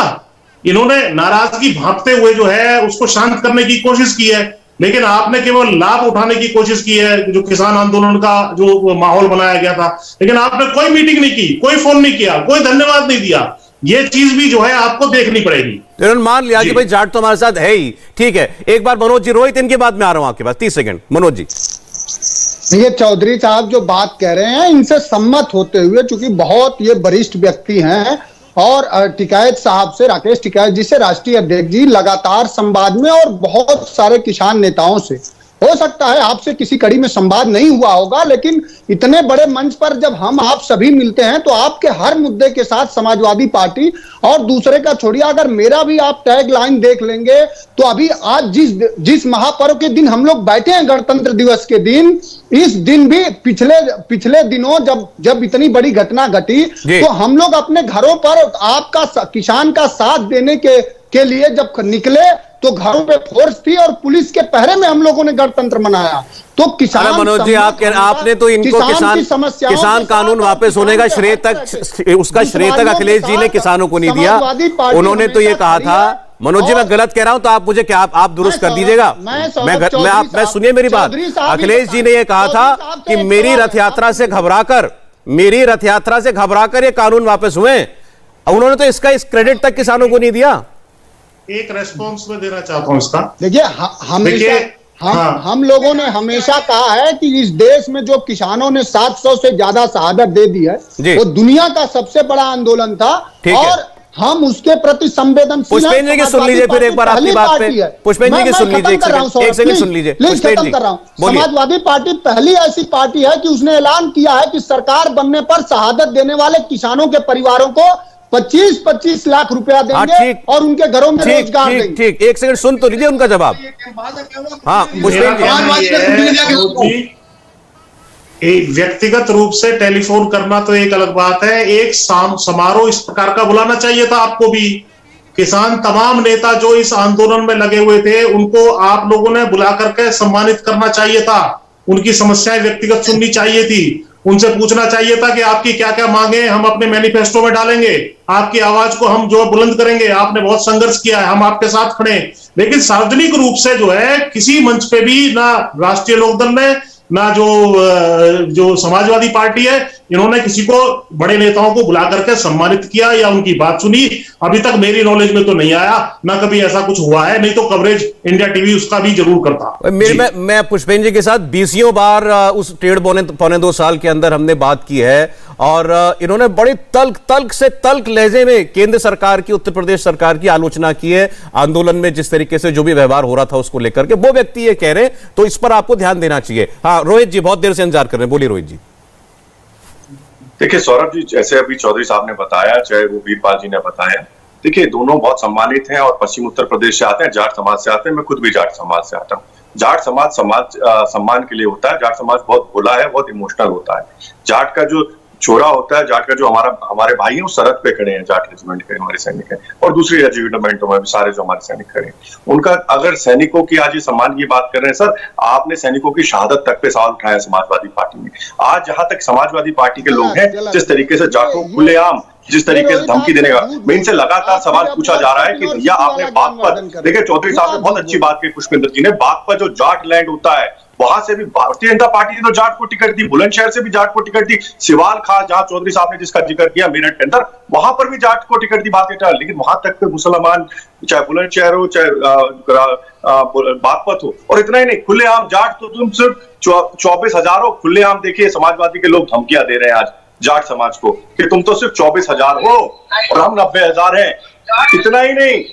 इन्होंने नाराजगी भांपते हुए जो है उसको शांत करने की कोशिश की है, लेकिन आपने केवल लाभ उठाने की कोशिश की है, जो किसान आंदोलन का जो माहौल बनाया गया था। लेकिन आपने कोई मीटिंग नहीं की, कोई फोन नहीं किया, कोई धन्यवाद नहीं दिया। ये चीज भी जो है आपको देखनी पड़ेगी। इन्होंने मान लिया कि भाई जाट तो हमारे साथ है ही, ठीक है। एक बार मनोज जी, रोहित इनके बाद में आ रहा हूं आपके पास, 30 सेकंड। मनोज जी, ये चौधरी साहब जो बात कह रहे हैं इनसे सम्मत होते हुए, चूंकि बहुत ये वरिष्ठ व्यक्ति हैं और टिकैत साहब से, राकेश टिकैत जी से, राष्ट्रीय अध्यक्ष जी लगातार संवाद में, और बहुत सारे किसान नेताओं से, हो सकता है आपसे किसी कड़ी में संवाद नहीं हुआ होगा, लेकिन इतने बड़े मंच पर जब हम आप सभी मिलते हैं तो आपके हर मुद्दे के साथ समाजवादी पार्टी, और दूसरे का छोड़िए, अगर मेरा भी आप टैग लाइन देख लेंगे तो अभी आज जिस महापर्व के दिन हम लोग बैठे हैं, गणतंत्र दिवस के दिन, इस दिन भी पिछले दिनों जब इतनी बड़ी घटना घटी तो हम लोग अपने घरों पर आपका किसान का साथ देने के लिए जब निकले तो घरों पे फोर्स थी और पुलिस के पहरे में हम लोगों ने गणतंत्र मनाया। तो किसान, मनोज जी, आपने तो इनको किसान कानून वापस होने का श्रेय तक, उसका श्रेय तक अखिलेश जी ने किसानों को नहीं दिया। उन्होंने तो ये कहा था, मनोज जी मैं गलत कह रहा हूं तो आप मुझे क्या आप दुरुस्त कर दीजिएगा। मैं सुनिए मेरी बात। अखिलेश जी ने यह कहा था कि मेरी रथ यात्रा से घबराकर ये कानून वापस हुए। उन्होंने तो इसका इस क्रेडिट तक किसानों को नहीं दिया। एक रेस्पॉन्स में देना चाहता हूं इसका। देखिए, हम लोगों ने हमेशा कहा है कि इस देश में जो किसानों ने 700 से ज्यादा शहादत दे दी है वो दुनिया का सबसे बड़ा आंदोलन था, और हम उसके प्रति संवेदनशील। पुष्पेंद्र जी की सुन लीजिए फिर एक बार आपकी बात पे। पुष्पेंद्र जी की सुन लीजिए, एक सेकंड सुन लीजिए। पुष्पेंद्र जी, समाजवादी पार्टी पहली ऐसी पार्टी है कि उसने ऐलान किया है कि सरकार बनने पर शहादत देने वाले किसानों के परिवारों को 25-25 लाख रुपया देंगे और उनके घरों में रोजगार देंगे। ठीक, एक सेकंड सुन तो लीजिए उनका जवाब। हाँ, एक व्यक्तिगत रूप से टेलीफोन करना तो एक अलग बात है, एक समारोह इस प्रकार का बुलाना चाहिए था आपको भी। किसान तमाम नेता जो इस आंदोलन में लगे हुए थे उनको आप लोगों ने बुला करके सम्मानित करना चाहिए था, उनकी समस्याएं व्यक्तिगत सुननी चाहिए थी, उनसे पूछना चाहिए था कि आपकी क्या क्या मांगे हम अपने मैनिफेस्टो में डालेंगे, आपकी आवाज को हम जो बुलंद करेंगे, आपने बहुत संघर्ष किया है, हम आपके साथ खड़े हैं। लेकिन सार्वजनिक रूप से जो है किसी मंच पे भी ना राष्ट्रीय लोकदल ने, ना जो समाजवादी पार्टी है, इन्होंने किसी को, बड़े नेताओं को बुला करके सम्मानित किया या उनकी बात सुनी, अभी तक मेरी नॉलेज में तो नहीं आया, ना कभी ऐसा कुछ हुआ है। नहीं तो कवरेज इंडिया टीवी उसका भी जरूर करता। मैं पुष्पेंद्र जी के साथ 20 बार उस 1.5-2 साल के अंदर हमने बात की है, और इन्होंने बड़ी तल्ख लहजे में केंद्र सरकार की, उत्तर प्रदेश सरकार की आलोचना की है। आंदोलन में जिस तरीके से जो भी व्यवहार हो रहा था उसको लेकर के वो व्यक्ति ये कह रहे हैं, तो इस पर आपको ध्यान देना चाहिए। हाँ रोहित जी बहुत देर से इंतजार कर रहे हैं, बोलिए रोहित जी। देखिए सौरभ जी, जैसे अभी चौधरी साहब ने बताया, चाहे वो वीरपाल जी ने बताया, देखिए दोनों बहुत सम्मानित हैं और पश्चिम उत्तर प्रदेश से आते हैं, जाट समाज से आते हैं। मैं खुद भी जाट समाज से आता हूँ। जाट समाज सम्मान के लिए होता है। जाट समाज बहुत भोला है, बहुत इमोशनल होता है। जाट का जो छोरा होता है, जाट का जो हमारे भाई हैं, वो सरहद पे खड़े हैं, जाट रेजिमेंट के हमारे सैनिक हैं, और दूसरी रेजिमेंटों में भी सारे जो हमारे सैनिक खड़े हैं। उनका अगर सैनिकों की आज ये सम्मान की बात कर रहे हैं सर, आपने सैनिकों की शहादत तक पे सवाल उठाया समाजवादी पार्टी में। आज जहां तक समाजवादी पार्टी के लोग हैं, जिस तरीके से जाटों खुलेआम जिस तरीके से धमकी देने का, मैं इनसे लगातार सवाल पूछा जा रहा है कि भैया आपने बागपत, देखिए चौधरी साहब ने बहुत अच्छी बात की, पुष्पेंद्र जी ने, बागपत जो जाट लैंड होता है वहां से भी भारतीय जनता पार्टी ने तो जाट को टिकट दी, बुलंदशहर से भी जाट को टिकट दी, सिवाल खां जहां चौधरी साहब ने जिसका जिक्र किया मेरठ के अंदर, वहां पर भी जाट को टिकट दी भारतीय जनता। लेकिन वहां तक पे मुसलमान, चाहे बुलंदशहर हो चाहे बागपत हो, और इतना ही नहीं, खुलेआम जाट तो तुम सिर्फ 24,000 हो, खुलेआम देखिए समाजवादी के लोग धमकियां दे रहे हैं आज जाट समाज को कि तुम तो सिर्फ 24,000 हो और हम 90,000 हैं। इतना ही नहीं,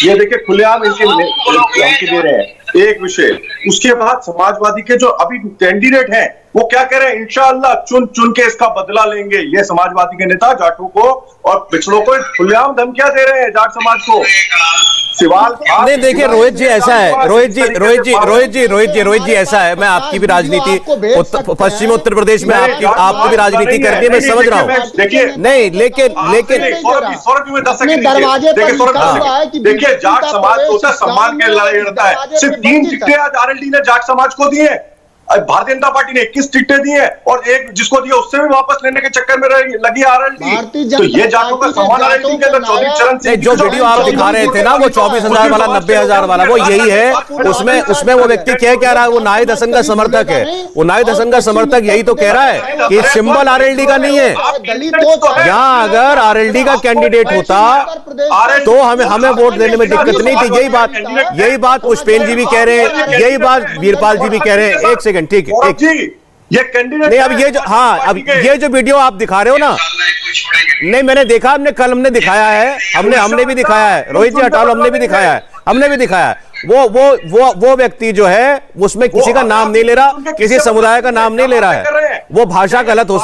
ये देखिए खुलेआम इनके धमकी दे रहे हैं। एक विषय, उसके बाद समाजवादी के जो अभी कैंडिडेट हैं वो क्या कह रहे हैं, इंशाअल्लाह चुन चुन के इसका बदला लेंगे। ये समाजवादी के नेता जाटों को और पिछड़ों को खुलेआम धमकियां दे रहे हैं जाट समाज को। नहीं देखिए रोहित जी, ऐसा है, रोहित जी ऐसा है, मैं आपकी भी राजनीति पश्चिम उत्तर प्रदेश में आपकी भी राजनीति करनी है, मैं समझ रहा हूँ। नहीं लेकिन देखिए जाट समाज को सम्मान के लड़ाई लड़ता है। सिर्फ 3 टिकटें आज आरएलडी ने जाट समाज को दी है। भारतीय जनता पार्टी ने 21 टिकटें दी है और एक जिसको दिया उससे भी वापस लेने के चक्कर में लगी आरएलडी। तो ये जाटों का सम्मान आरएलडी के अंदर चौधरी चरण सिंह, जो वीडियो आप दिखा रहे थे ना, वो 24,000 वाला, 90,000 वाला, वो यही है। उसमें वो व्यक्ति क्या रहा है, वो नाहिद हसन का समर्थक है। वो नाहिद हसन का समर्थक यही तो कह रहा है कि सिंबल आरएलडी का नहीं है। यहाँ अगर आरएलडी का कैंडिडेट होता तो हमें वोट देने में दिक्कत नहीं थी। यही बात पुष्पेंद्र जी भी कह रहे हैं, यही बात वीरपाल जी भी कह रहे हैं। एक सेकंड, ठीक है, ये कैंडिडेट नहीं, अब ये जो, हाँ, अब ये जो वीडियो आप दिखा रहे हो ना, नहीं मैंने देखा, हमने दिखाया है, हमने भी दिखाया है। रोहित जी हटाओ, हमने भी दिखाया है। वो व्यक्ति जो है उसमें किसी का नाम नहीं ले रहा, किसी समुदाय का नाम नहीं ले रहा है। वो भाषा गलत हो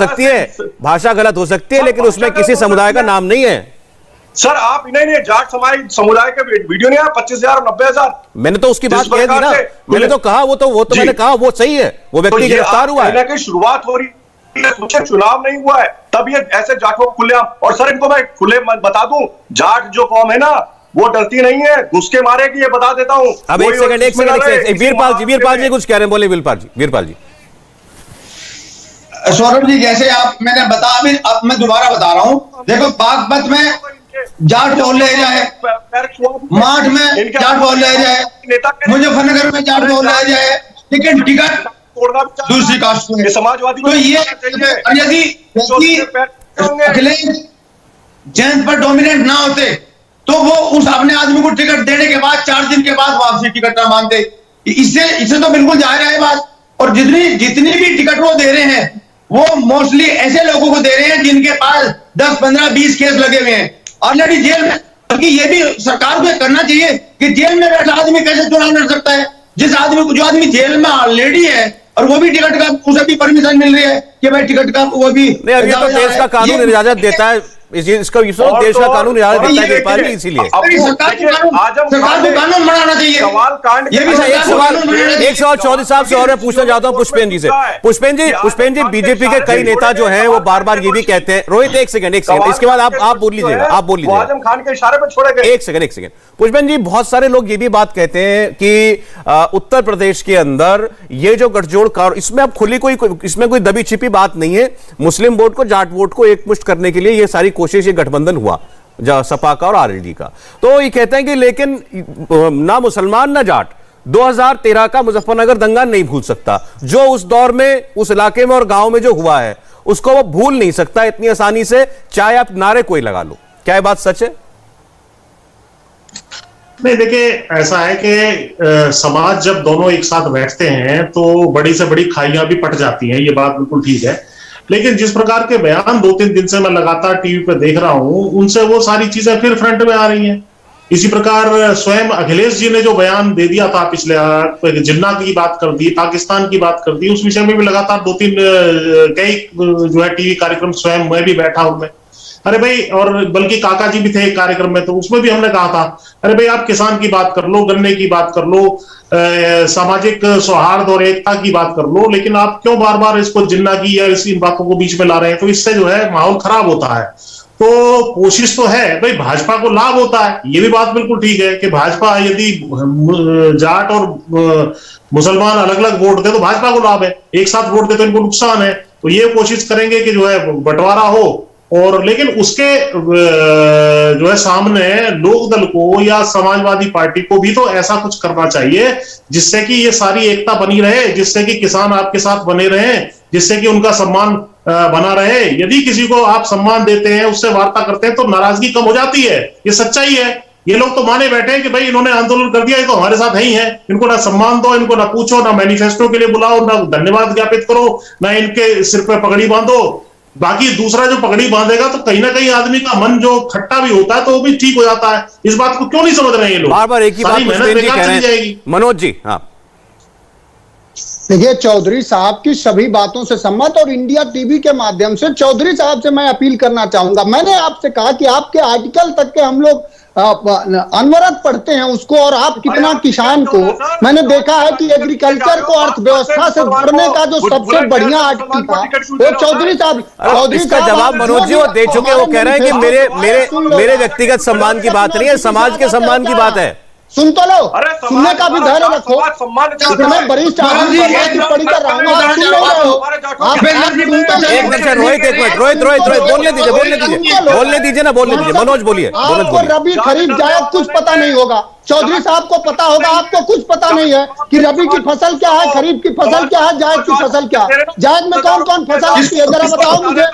सकती है, लेकिन उसमें किसी समुदाय का नाम नहीं है। सर आप इन्हें जाट समुदाय के वीडियो नहीं है, 25,000 और 90,000। मैंने तो उसकी बात कह दी ना, मैंने तो कहा वो तो मैंने कहा वो सही है, वो व्यक्ति गिरफ्तार हुआ है। शुरुआत हो रही है, चुनाव नहीं हुआ है तब ये ऐसे जाटों को खुलेआम। और सर इनको मैं खुले बता दूं, जाट जो कौम है ना वो डरती नहीं है, घुस के मारेगी, ये बता देता हूं। अब एक सेकंड, वीरपाल जी कुछ कह रहे हैं, बोले वीरपाल जी। सौरभ जी, जैसे मैंने बताया, अभी अब मैं दोबारा बता रहा हूं। देखो बागपत में जाट बहुल्य एरिया है, माठ में जाट बहुल्य एरिया है, मुजफ्फरनगर में जाट बहुल्य एरिया है, लेकिन टिकट दूसरी कास्ट को है। समाजवादी तो ये यदि अखिलेश जैन पर डोमिनेंट ना होते तो वो उस अपने आदमी को टिकट देने के बाद 4 दिन के बाद वापसी टिकट ना मांगते। इससे तो बिल्कुल जाहिर है बात। और जितनी भी टिकट वो दे रहे हैं वो मोस्टली ऐसे लोगों को दे रहे हैं जिनके पास 10, 15, 20 केस लगे हुए हैं ऑलरेडी जेल में। बल्कि ये भी सरकार को करना चाहिए कि जेल में बैठा आदमी कैसे चुनाव लड़ सकता है। जो आदमी जेल में ऑलरेडी है और वो भी टिकट का, उसे भी परमिशन मिल रही है कि भाई टिकट का वो भी नहीं। अब ये तो देश का कानून इजाजत देता है, इसका देश का कानून इजाजत देता है वीरपाल जी, इसीलिए सरकार को कानून बनाना चाहिए। ये भी एक सवाल चौधरी साहब से और मैं पूछना चाहता हूं पुष्पेंद्र जी से। पुष्पेंद्र जी, बीजेपी के कई नेता जो हैं वो बार बार ये भी कहते हैं। रोहित एक सेकंड, इसके बाद आप बोल लीजिएगा, आजम खान के इशारे पर छोड़े गए। एक सेकंड। पुष्पेंद्र जी, बहुत सारे लोग ये भी बात कहते हैं कि उत्तर प्रदेश के अंदर ये जो गठजोड़ कार, इसमें अब इसमें कोई दबी छिपी बात नहीं है। मुस्लिम वोट को, जाट वोट को एकमुश्त करने के लिए ये सारी कोशिश, ये गठबंधन हुआ सपा का और आरएलडी का। तो ये कहते हैं कि लेकिन ना मुसलमान ना जाट 2013 का मुजफ्फरनगर दंगा नहीं भूल सकता। जो उस दौर में, उस इलाके में और गांव में जो हुआ है उसको वो भूल नहीं सकता इतनी आसानी से, चाहे आप नारे कोई लगा लो। क्या ये बात सच है? नहीं, देखिए ऐसा है कि समाज जब दोनों एक साथ बैठते हैं तो बड़ी से बड़ी खाइयां भी पट जाती हैं, ये बात बिल्कुल ठीक है। लेकिन जिस प्रकार के बयान 2-3 दिन से मैं लगातार टीवी पर देख रहा हूं, उनसे वो सारी चीजें फिर फ्रंट में आ रही हैं। इसी प्रकार स्वयं अखिलेश जी ने जो बयान दे दिया था पिछले, जिन्ना की बात कर दी, पाकिस्तान की बात कर दी, उस विषय में भी लगातार 2-3 कई जो है टीवी कार्यक्रम, स्वयं मैं भी बैठा उनमें। अरे भाई, और बल्कि काका जी भी थे एक कार्यक्रम में, तो उसमें भी हमने कहा था अरे भाई आप किसान की बात कर लो, गन्ने की बात कर लो, सामाजिक सौहार्द और एकता की बात कर लो, लेकिन आप क्यों बार बार इसको जिन्ना की या इन बातों को बीच में ला रहे हैं? तो इससे जो है माहौल खराब होता है। तो कोशिश तो है भाई, भाजपा को लाभ होता है, ये भी बात बिल्कुल ठीक है कि भाजपा यदि जाट और मुसलमान अलग अलग वोट दे तो भाजपा को लाभ है, एक साथ वोट दे तो इनको नुकसान है। तो ये कोशिश करेंगे कि जो है बंटवारा हो, और लेकिन उसके जो है सामने लोकदल को या समाजवादी पार्टी को भी तो ऐसा कुछ करना चाहिए जिससे कि ये सारी एकता बनी रहे, जिससे कि किसान आपके साथ बने रहे, जिससे कि उनका सम्मान बना रहे। यदि किसी को आप सम्मान देते हैं, उससे वार्ता करते हैं, तो नाराजगी कम हो जाती है। ये सच्चाई है। ये लोग तो माने बैठे हैं कि भाई इन्होंने आंदोलन कर दिया, ये तो हमारे साथ है ही है, इनको ना सम्मान दो, इनको ना पूछो, ना मैनिफेस्टो के लिए बुलाओ, ना धन्यवाद ज्ञापित करो, ना इनके सिर पे पगड़ी बांधो। बाकी दूसरा जो पगड़ी बांधेगा तो कहीं ना कहीं आदमी का मन जो खट्टा भी होता है तो वो भी ठीक हो जाता है। इस बात को क्यों नहीं समझ रहे हैं ये लोग? बार बार एक ही बात मेहनत बेकार चली जाएगी। मनोज जी, हाँ देखिए, चौधरी साहब की सभी बातों से सम्मत, और इंडिया टीवी के माध्यम से चौधरी साहब से मैं अपील करना चाहूंगा। मैंने आपसे कहा कि आपके आर्टिकल तक के हम लोग अनवरत पढ़ते हैं उसको, और आप कितना किसान को, मैंने देखा है कि एग्रीकल्चर को अर्थव्यवस्था से जोड़ने का जो सबसे बढ़िया आर्टिकल था वो चौधरी साहब। इसका जवाब मनोज जी वो दे चुके, वो कह रहे हैं कि मेरे व्यक्तिगत सम्मान की बात नहीं है, समाज के सम्मान की बात है। सुन तो लो, सुनने का भी धैर्य रखो। इतने वरिष्ठ आदमी की पढ़ी कर रहा हूँ, आप सुन नहीं रहे हो। एक मिनट रोहित बोलने दीजिए ना, मनोज बोलिए। आपको रबी खरीफ जायद कुछ पता नहीं होगा, चौधरी साहब को पता होगा, आपको कुछ पता नहीं है कि रबी की फसल क्या है, खरीफ की फसल क्या है, जायद की फसल क्या है। जायद में कौन कौन फसल आती है जरा बताओ मुझे,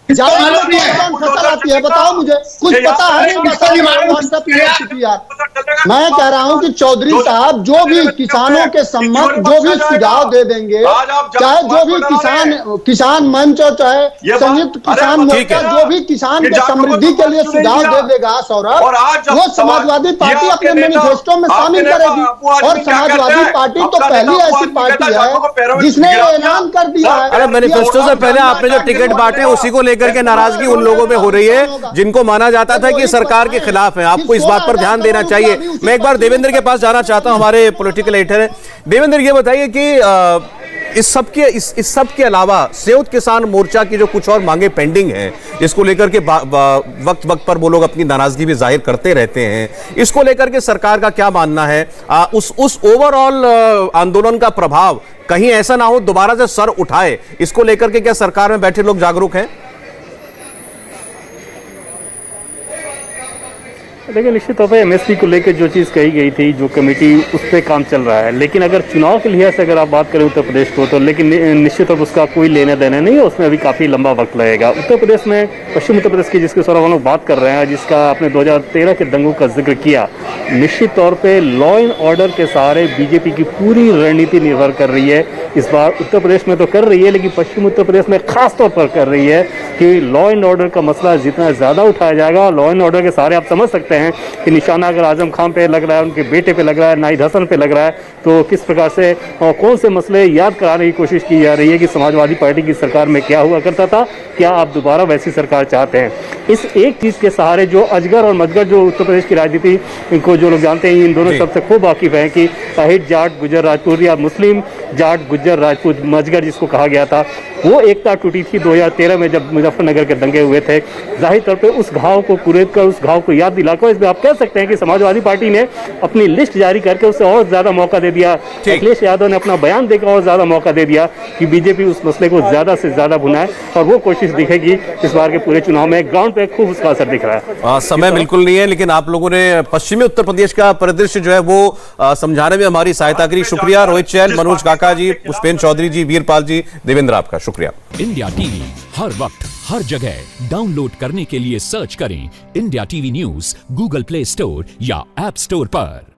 जायद में कौन कौन फसल आती है बताओ मुझे, कुछ पता है नहीं। मैं कह रहा हूं कि चौधरी साहब जो भी किसानों के सम्मत जो भी सुझाव दे देंगे, चाहे जो भी किसान मंच और चाहे संयुक्त किसान मोर्चा जो भी किसान के समृद्धि के लिए सुझाव दे देगा सौरभ, वो समाजवादी पार्टी अपने मैनिफेस्टो में शामिल करेगी। और समाजवादी पार्टी तो पहली ऐसी पार्टी है जिसने ऐलान कर दिया है। अरे मैनिफेस्टो से पहले आपने जो टिकट बांटे उसी को लेकर के नाराजगी उन लोगों में हो रही है जिनको माना जाता था कि सरकार के खिलाफ है। आपको इस बात पर ध्यान देना चाहिए। मैं एक बार देवेंद्र के पास जाना चाहता हूं, हमारे पॉलिटिकल एडिटर हैं। देवेंद्र, ये बताइए कि इस सब के अलावा संयुक्त किसान मोर्चा की जो कुछ और मांगे पेंडिंग हैं, इसको लेकर के वक्त वक्त पर वो लोग अपनी नाराजगी भी जाहिर करते रहते हैं, इसको लेकर के सरकार का क्या मानना है? उस ओवरऑल आंदोलन का प्रभाव कहीं ऐसा ना हो दोबारा से सर उठाए, इसको लेकर के क्या सरकार में बैठे लोग जागरूक हैं? देखिए, निश्चित तौर पर एमएसपी को लेकर जो चीज़ कही गई थी, जो कमेटी, उस पर काम चल रहा है। लेकिन अगर चुनाव के लिहाज से अगर आप बात करें उत्तर प्रदेश को, तो लेकिन निश्चित तौर पर उसका कोई लेना देना नहीं है, उसमें अभी काफ़ी लंबा वक्त लगेगा। उत्तर प्रदेश में, पश्चिम उत्तर प्रदेश की जिसके सौरभ हम लोग बात कर रहे हैं, जिसका आपने 2013 के दंगों का जिक्र किया, निश्चित तौर पर लॉ एंड ऑर्डर के सहारे बीजेपी की पूरी रणनीति निर्भर कर रही है। इस बार उत्तर प्रदेश में तो कर रही है, लेकिन पश्चिम उत्तर प्रदेश में खास तौर पर कर रही है कि लॉ एंड ऑर्डर का मसला जितना ज़्यादा उठाया जाएगा, लॉ एंड ऑर्डर के सहारे आप समझ सकते हैं कि निशाना अगर आजम खान पे लग रहा है, उनके बेटे पे लग रहा है, नाहिद हसन पे लग रहा है, तो किस प्रकार से और कौन से मसले याद कराने की कोशिश की जा रही है कि समाजवादी पार्टी की सरकार में क्या हुआ करता था, क्या आप दोबारा वैसी सरकार चाहते हैं। इस एक चीज़ के सहारे जो अजगर और मजगर जो उत्तर प्रदेश की राजनीति को जो लोग जानते हैं, इन दोनों सबसे खूब वाकिफ हैं कि अहिट जाट गुजर राजपूत या मुस्लिम जाट गुजर राजपूत मजगर जिसको कहा गया था, वो एकता टूटी थी 2013 में जब मुजफ्फरनगर के दंगे हुए थे। जाहिर तौर पे उस घाव को कुरेद कर, उस घाव को याद दिलाकर, इसमें आप कह सकते हैं कि समाजवादी पार्टी ने अपनी लिस्ट जारी करके उसे और ज्यादा मौका दे दिया। अखिलेश यादव ने अपना बयान देकर और ज्यादा मौका दे दिया कि बीजेपी उस मसले को ज्यादा से ज्यादा भुनाए, और वो कोशिश दिखेगी इस बार के पूरे चुनाव में। ग्राउंड पे खूब उसका असर दिख रहा है। समय बिल्कुल नहीं है, लेकिन आप लोगों ने पश्चिमी उत्तर प्रदेश का परिदृश्य जो है वो समझाने में हमारी सहायता करी। शुक्रिया रोहित चैल, मनोज काका जी, पुष्पेंद्र चौधरी जी, वीरपाल जी, देवेंद्र, आपका शुक्रिया। इंडिया टीवी हर वक्त हर जगह डाउनलोड करने के लिए सर्च करें India TV news Google play store या ऐप स्टोर पर।